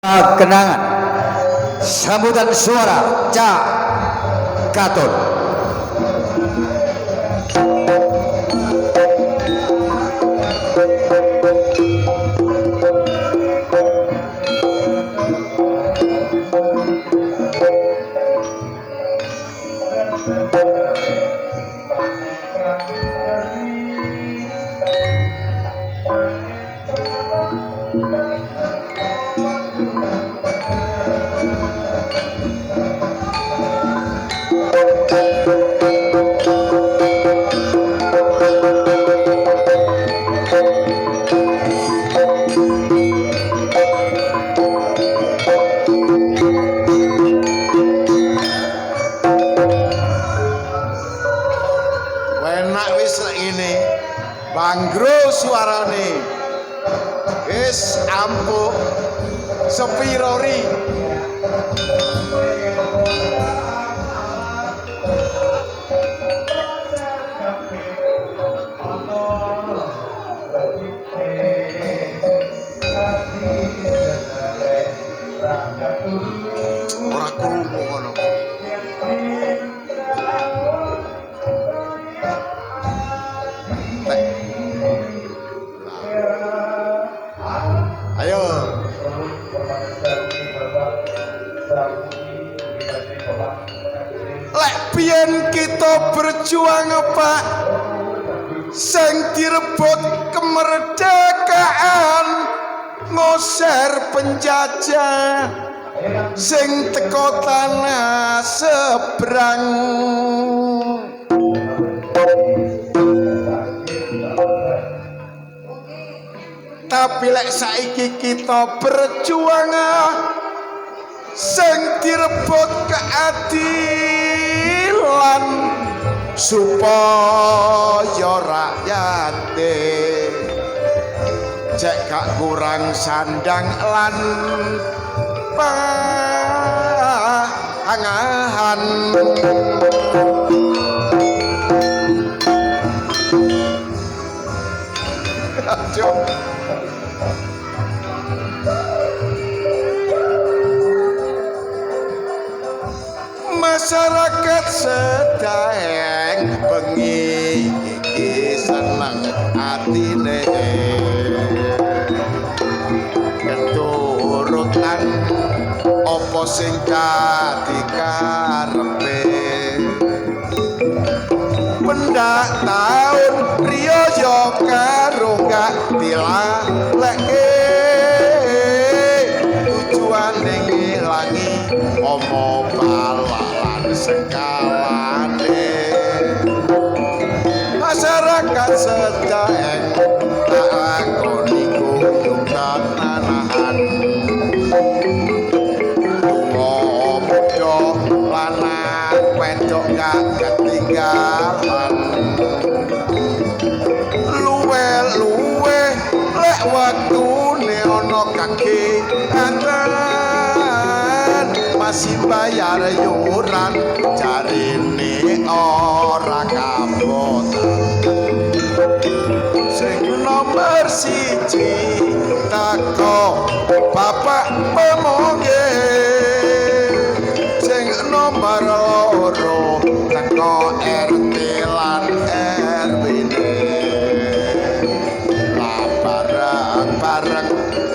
Kenangan sambutan suara Cak Katon. Banggro suarane wis ampuh sepirori ora krungu ngono. Ayo. Lek biyen kita berjuang Pak, sing direbut kemerdekaan, ngusir penjajah sing teko tanah seberang. Tapi lek saiki kita berjuang sing direbut keadilan supaya rakyate cek gak kurang sandang lan pangahan. Masyarakat sedang bengi iki seneng atine keturutan apa sing dadi karepe pendak taun riyo yo karo gak dilalekke tujuane ngilangi omo balalan sekalane. Masyarakat sedang tak lakoni guyung tanahan lunga muda lanang wedok gak ketinggalan luwe lek waktune ana kaki masih bayar yuran jarine ora kabotan sing nomor siji tako bapak pemoge sing nomor loro tako RT lan RW lah bareng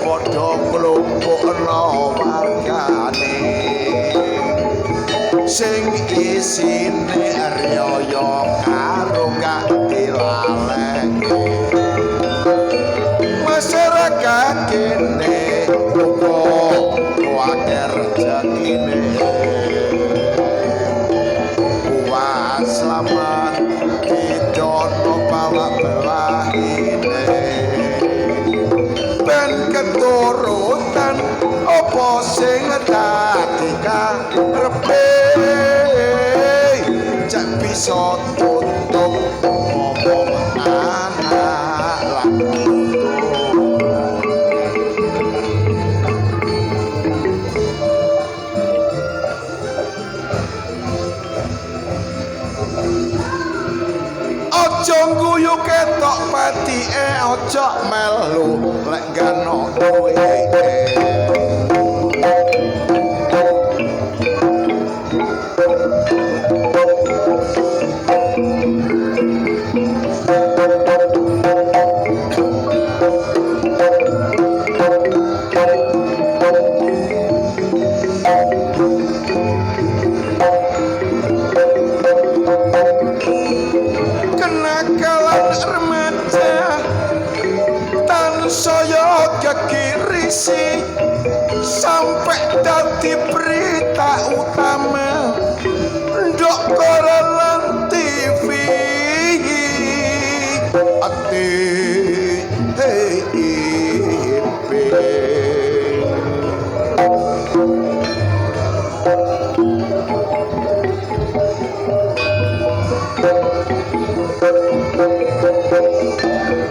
padha nglumpukno wargane sing isine riyaya karo gak dilaleke. Masyarakat kene uga kuwatir jatine puas selamat didono bawah belahine ben keturutan apa sing dadi karepe cak bisa tutup ngomong anak lan aja guyu ketok patike aja melu lek gano duwe sampai dadi berita utama ndok koran lan TV ati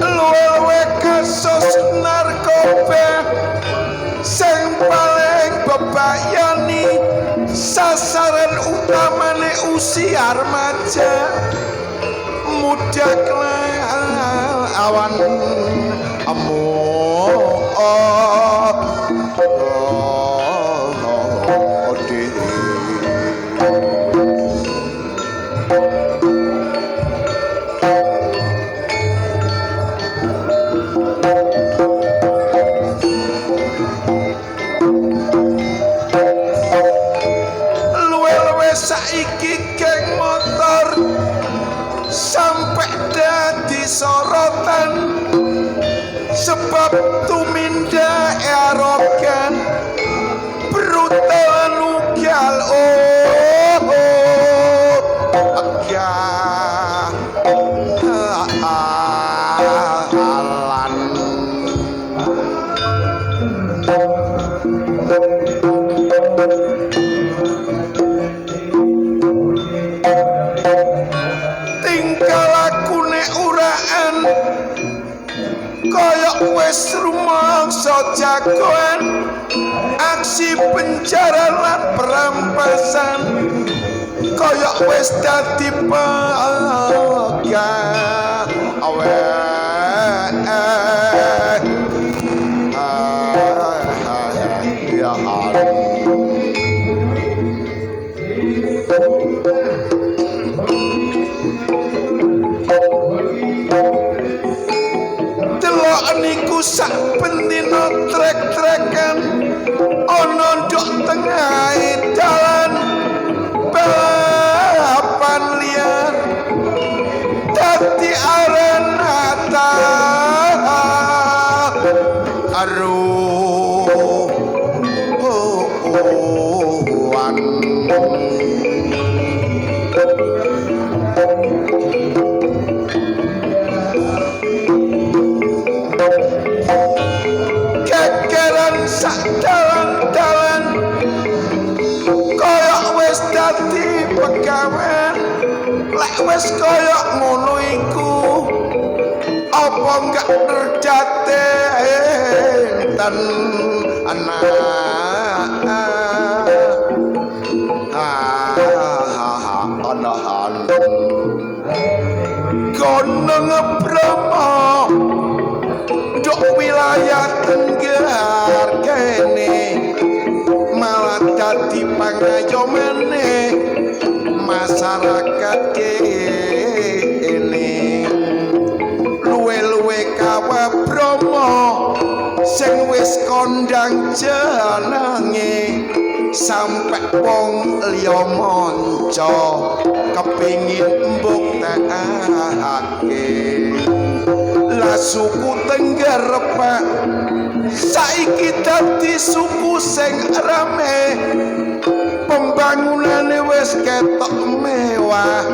luwe kasus narkoba sing paling bebayani sasaran utamane usia remaja muda awan saiki geng motor sampai dadi sorotan sebab tuminda arogan brutal nugal koyok wis rumangsa jagoan aksi penjara lan perampasan koyok wis dadi pegang niku sak pendino trek-trekan ana ndok tengah dalan balapan liar dadi arenata aruan sak dalan-dalan koyok wis dadi pegawean lek wis koyok ngono iku apa enggak terjate enten anak anahan goneng Bromo dok wilayah Tengger kene malah dadi pangayomane masyarakat kene luwe-luwe kawa Bromo sing wis kondang jenenge sampai wong liya manca kepengin mbuktekake lah suku Tengger Pak saiki dadi suku sing rame pembangunane wis ketok mewah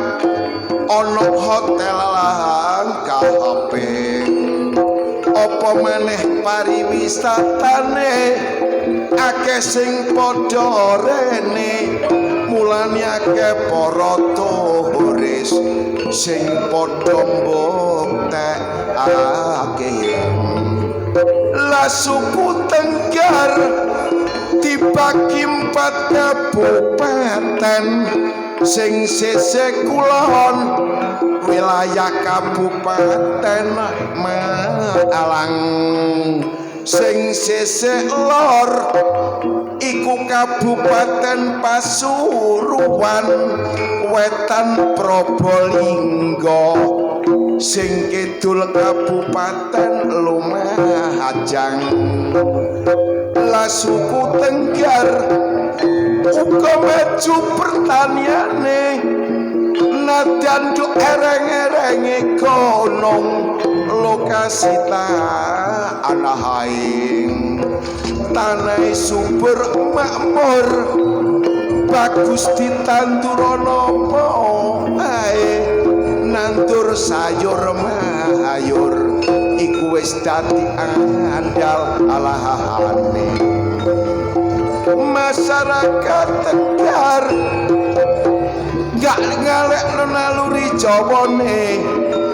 ana hotel lengkap apa maneh pariwisatane akeh sing padha rene mulane akeh para turis sing padha mbuktekake lah suku Tengger dibagi 4 kabupaten sing sisih kulon wilayah Kabupaten Malang sing sisih lor iku Kabupaten Pasuruan wetan Probolinggo sing kidul Kabupaten Lumajang lah suku Tengger uga maju pertaniane nadyan nduk ereng-erenge gunung lokasi ta anahaing tanah subur makmur bagus ditandur nopo ae nandur sayur mayur iku wis dadi andal alahane masyarakat Tegar gak ngalek naluri jawane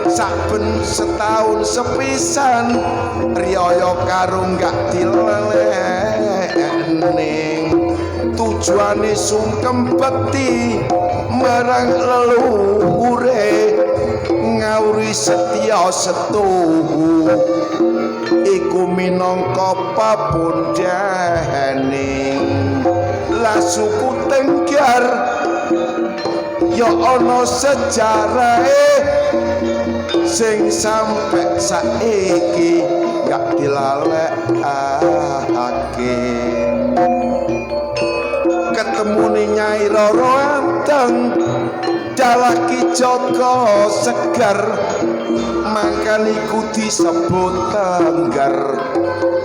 saben setahun sepisan riyaya karo gak dilelekne tujuane sungkem bekti marang leluhure ngawuri setya setuhu iku minangka papundhane la suku Tenggar ya ana sejarahe sing sampe saiki gak dilalekake ketemune Nyai Roro Anteng dalaki Joko Segar mangkane iku disebut Tenggar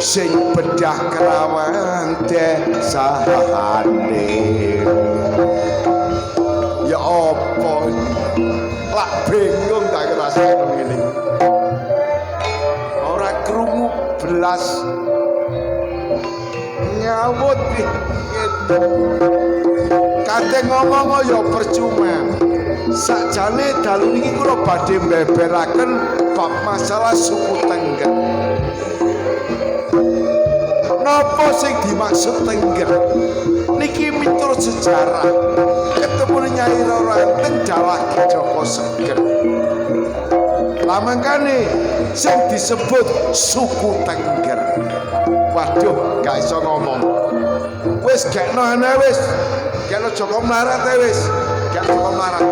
sing bedah kerawan desane ya apa lak bingung tak rasane ngene ora krungu belas nyawut gitu kate ngomong ya percuma sakjane dalu niki kula badhe mbeberaken bab masalah suku Tengger napa sing dimaksud Tengger niki miturut sejarah ketemu Nyai Roro Anteng dalaki Joko Seger lamangkane sing disebut suku Tengger waduh gak iso ngomong wis gekno ana wis gekno Joko Mlarat wis gak Joko Mlarat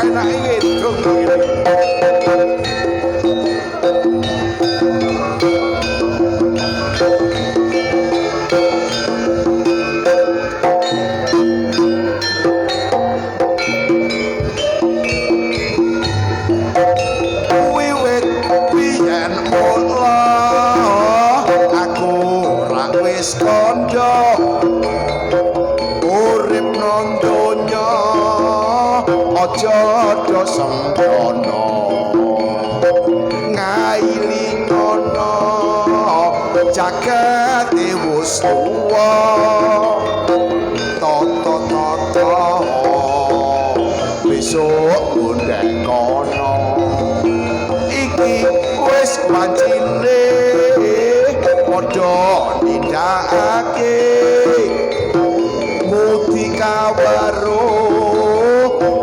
enak ngedung ngene wiwit biyen mula aku ra wis kandha urip nang donya aja do sempurna ngailingana jagat wis tuwa tata-tata besok ndek kono iki wis wancine padha nindakake mutika baru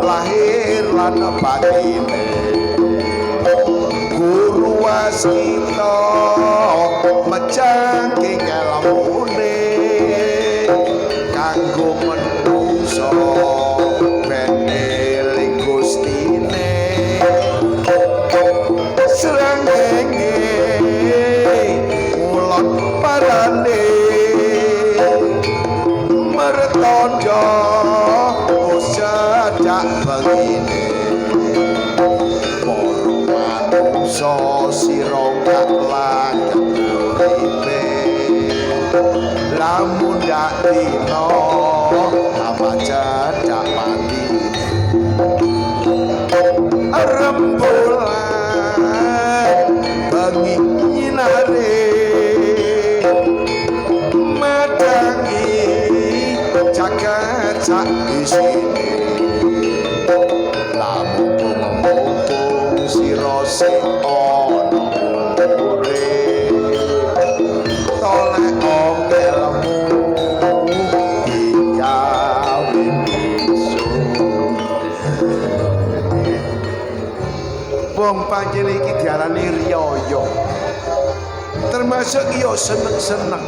lahir lan batine guru wasita mecangking elmune kanggo menungso ben eling Gustine srengenge ulon parane mertondo usadak begini para manungsa sira gak langgeng uripe lamun dak dina apa cedak mati rembulan bengi nyinare madangi jagat sak isine lamun mumpung sira sing ana urip toleh ongelmu digawe isun wong panjenengan iki diarani riyaya termasuk yo seneng-seneng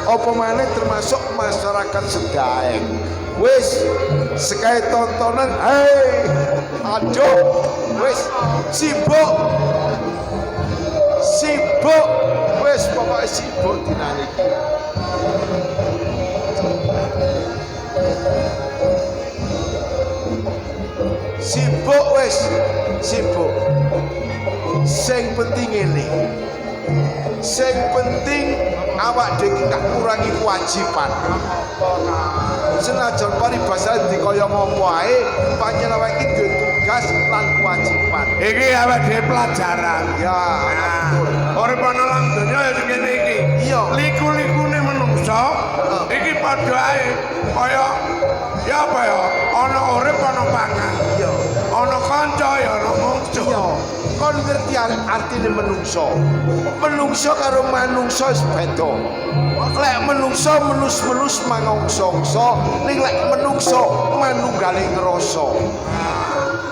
apa maneh termasuk masyarakat Sedaeng wis sekaya tontonan aduh wis sibuk wis pokoke sibuk dinane iki. Sibuk wis, sibuk. Sing penting ngene. Sing penting awak dhewe gak kurangi kewajiban. Senajan paribasa dikaya ngopo ae, pancen awake iki duwe tugas lan kewajiban. Iki awake dhewe pelajaran. Ya, betul. Urip ana lang donya ya ngene iki. Iya. Liku-likune menungso iki padha ae kaya ya apa ya? Ana urip ana pangan. Iya. Ana kanca ya ana mungsu. Iya. Kon ngerti artine menungso. Menungso karo manungso wis beda. Lek menungso melus-melus mangongso-ngso, ning lek menungso manunggaling rasa.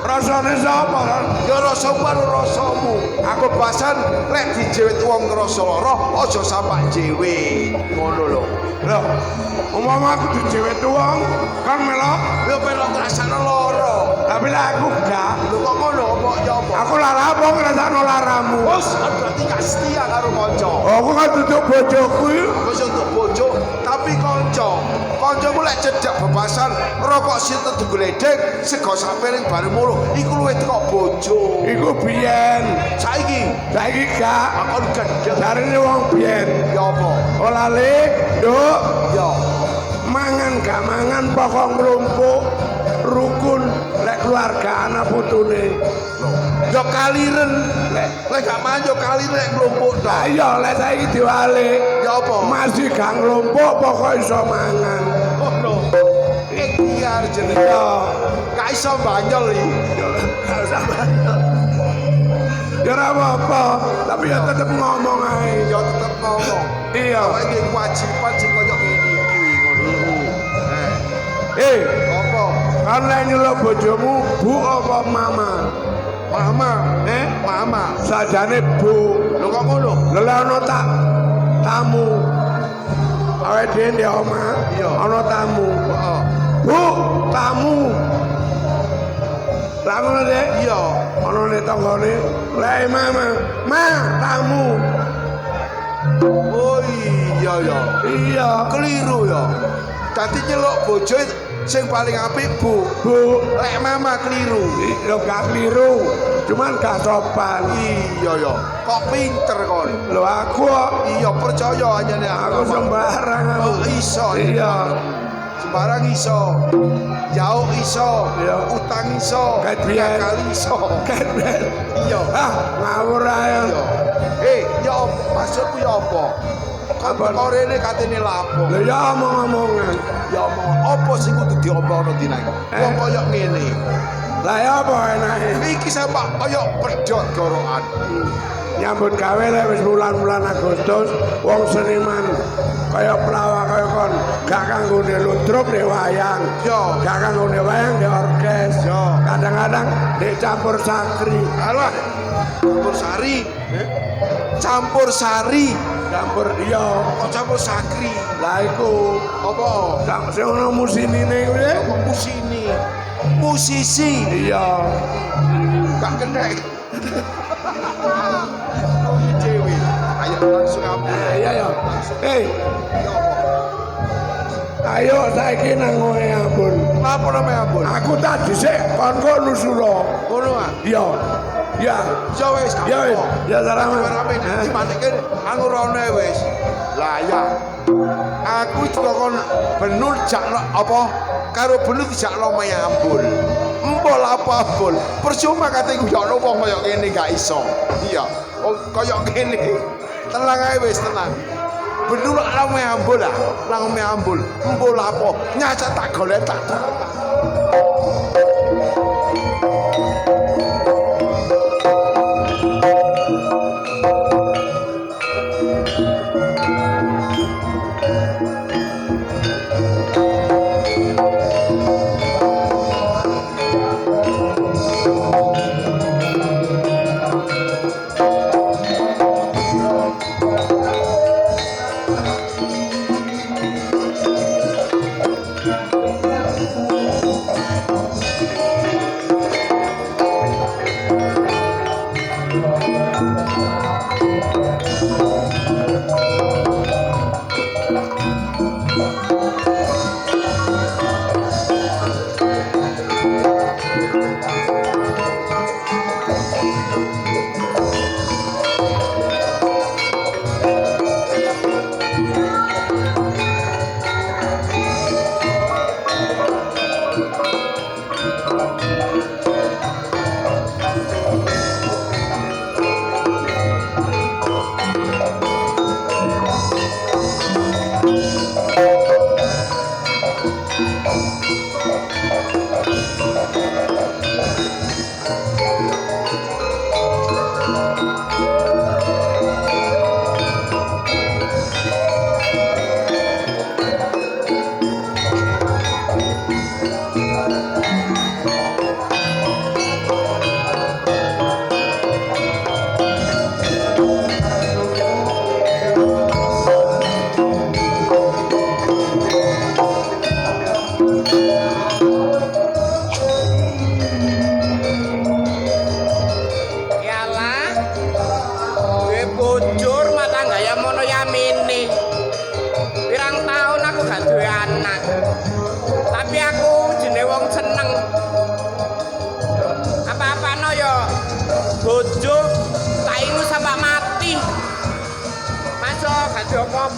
Rasane sapa kan? Ya rasa karo rasamu. Aku bahasan lek dijewet wong ngrasa lara, aja sampak jewe. Ngono lho. Lho, umpama aku dijewet wong kan melok, Ya pelok ngrasakno lara. tapi lek aku gak. Lho kok ngono apa ya apa? Aku lara apa ngrasakno laramu? Bos, berarti gak setia karo kanca. Aku kan duduk bojoku iki. Wis untuk bojo, tapi kanca. Kancamu lek cedhak bebasan, rokok situ digledek, sego sapiring bareng mulu. Iku luwih teko bojo. Iku biyen. Saiki Gak. aku gendeng. Jarine wong biyen. Ya apa? Ora le, nduk. Ya. Mangan gak mangan pokok nglumpuk rukun lek keluarga anak putune. Ya kaliren. Lek gak manjo kali lek nglumpuk tok. Lah iya lek saiki diwalik. Ya apa? Masih gak nglumpuk pokok iso mangan. Ngono. Ikhtiar jenenge. Ya, Gak iso banyol iki. gak usah banyak. Ya ora apa-apa, tapi ya tetep ngomong ae. Ya tetep ngomong. Iya. Awake iki kewajiban sing koyo ngene iki ngono. Apa? Kan lek nyeluk bojomu bu apa mama? Mama. Mama. Sajane bu. Lho kok ngono? Lha ana tamu. Awake dhewe ndek omah, Iya. ana tamu. Heeh. Bu, tamu. Lah ngono deh. Iya. Ana nek tanggane, "Lah mama, ma, tamu." Oh iya ya. Iya, Keliru ya. Dadi nyeluk bojo sing paling apik Bu. Bu. Lek mama keliru. Lho gak keliru, cuman gak sopan. Iya ya. Kok pinter kon. Lho aku kok Iya percaya aja nih aku sembarang aku. Oh iso. Iya. Sembarang iso. Jauh iso. Iya. Utang iso. Ket biyen. Kali iso. Kan Iya. ah, ngawur ae. Iya. Ya apa? Maksudku ya apa? Kan Apa? kok rene katene lapo. Lho ya omong-omongan. Ya omong apa sing kudu diomongno dina iki? Wong koyo ngene. Lah ya apa enake? Iki sampe koyo pedhot gorokan. Nyambut gawe lek wis bulan-bulan Agustus wong seniman kaya pelawak kaya kon gak kanggo ludrup nek wayang. Yo. Gak kanggo nek wayang di orkes. Yo. Kadang-kadang di campur sakri. Alah. Campur sari. Campur sari. Campur iya. Kok campur sakri? Lah iku Apa? sing ono musinine kuwi. Apa musini? Musisi. Iya. Gak kena. Oh dewe. Ayo langsung apa? Iya ya. Eh, Ya apa? ayo saiki nang ngono ampun. Apa namanya ampun? Aku tak dhisik kon kok nusula. Ngono ah. Iya. Ya. Ya wis gak Ya wis. apa. Ya salaman. Rame dimaneke angurane wis. Lah ya. Aku juga kon benul jakno apa karo benul dijakno mayambul. Empol apa bol. Percuma kate guyokno wong kaya ngene gak iso. Iya. Wong kaya ngene. Tenang ae wis tenang. Benul lah mayambul lah. Lah mayambul. Empol apa? Nyacak tak golek tak.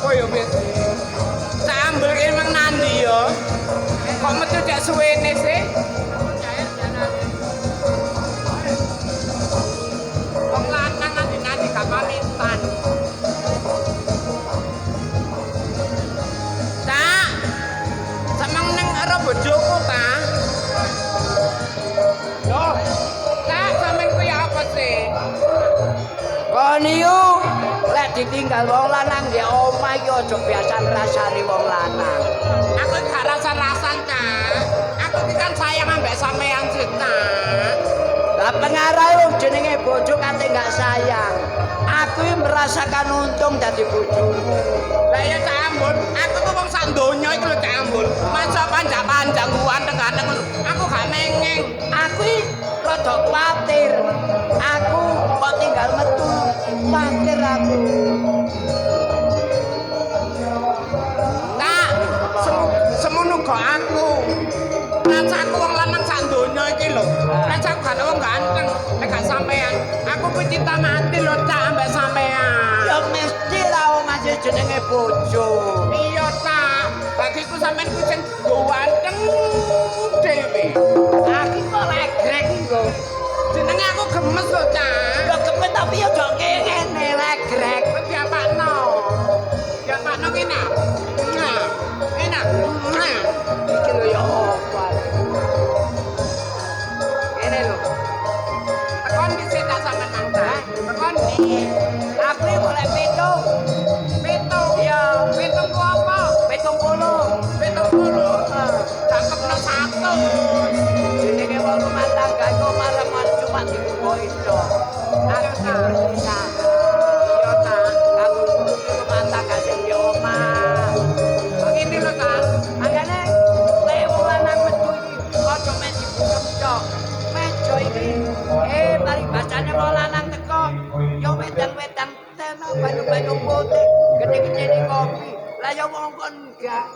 apa ya, Wis? Cak ambel ki emang nandi ya? Kok metu cek suwene sih? Wong lanang nandi gak pamitan. Cak, samang neng karo bojoku ta? Yo, Cak, sampean kuwi apa sih? Kon iku lek ditinggal wong lanang di omah iki aja biasan rasani wong lanang. Aku gak rasa-rasan, Cak. Aku iki kan sayang ambek sampean sih, Cak. Lah pengaruh wong jenenge bojo kate gak sayang. Aku iki merasakan untung dadi bojomu. Lah ya Cak Ambon, aku tuh wong sak donya iki lho Cak Ambon. Masa panjang-panjang ganteng-ganteng ngono. Aku gak mengeng. Aku iki rada kuwatir. Aku kok tinggal metu. Kuwatir aku. Kak, semono kok aku. Rasaku wong lanang sak donya iki lho. Rasaku gak wong ganteng, nek gak sampean. Aku kuwi cinta mati lho Cak ambek sampean. Ya mesti ra wong masih jenenge bojo. Iya Cak, bagiku sampean ku sing ganteng dhewe. Aku kok legrek iku. Jenenge aku gemes lho Cak. Ya kepet tapi ya jok ngene legrek. Diapakno? Diapakno kene. Nah, enak. Nah, Iki lho ya apa. Ngene lho. tekon dhisik tak sampean nang Cak. Tekon iki. Aku iki golek pitung. Pitung. Iya, Pitung ku apa? 70. Pitung puluh. Cakepno 100. Jenenge wong rumah tangga iku marang cuma dikumpuli tok. Aku bisa. Iya Cak. Aku rumah tangga sing di omah. Kok ngene lho Cak. Makane lek wong lanang metu iki aja men dibukem tok. Mejo iki mari bacane wong lanang teko yo wedang-wedang teno banyu-banyu putih gede-gede di kopi. Lah yo wong kon enggak.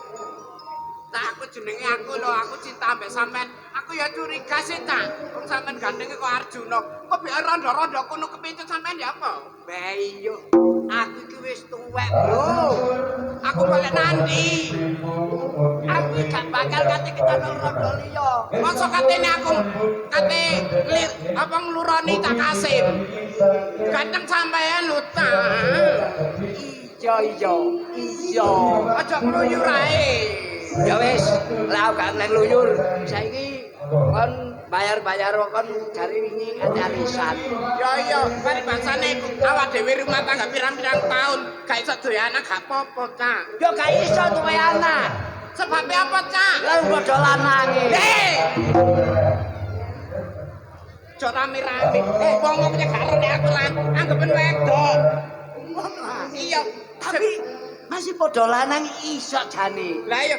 Cak aku jenenge aku lho, aku cinta ambek sampean. Aku ya curiga sih Cak. Wong sampean gandenge kok Arjuna. Kok biar rondo-rondo kono kepincut sampean ya apa? Bayo, aku iki wis tuwek, Bro. Aku balik nanti. Aku gak bakal kate ketono rondo liya. Masa katene aku kate apa ngluroni Cak Kasim. Ganteng sampean lho Cak. Iya. Aja ngluyur ae. Ya wis, lah gak nang luyur. Saiki kon bayar-bayar kon jare wingi arisan. Ya iya, mari bangsane awak dhewe rumah tangga pirang-pirang tahun gak iso duwe anak gak apa-apa, Cak. Yo gak iso duwe anak. Sebabnya apa, Cak? Lah padha lanange. Aja rame-rame. Wong-wongnya gak ngerti aku lan anggepen wedok. Iya, Tapi masih padha lanang iso jane. lah iya,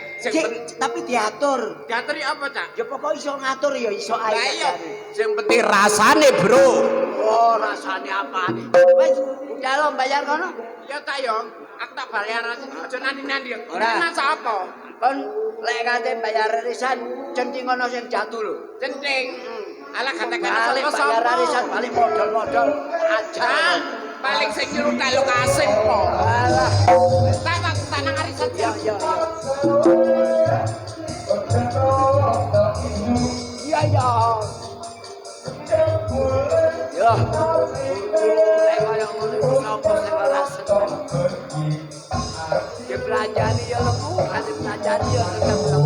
Tapi diatur. diatur ya apa, Cak? Ya pokok iso ngatur ya iso ae. Lah iya, sing penting rasane, Bro. Oh, rasane apane? Wis, udah lo bayar kono. Ya Cak yo, aku tak bayar aja nanti-nanti. Ora. Masa apa? Kon lek kate bayar arisan centing ngono sing jatuh lho. Centing. Alah katakan Balik bayar arisan balik modal-modal aja. Paling sing nyuruh lu Kasim po. Alah. Tak tanang arisan Ya. Ya. Ya. Lek koyo ngono iku sapa sing ora seneng. Ya belanjani ya lemu, kan belanjani ya lemu.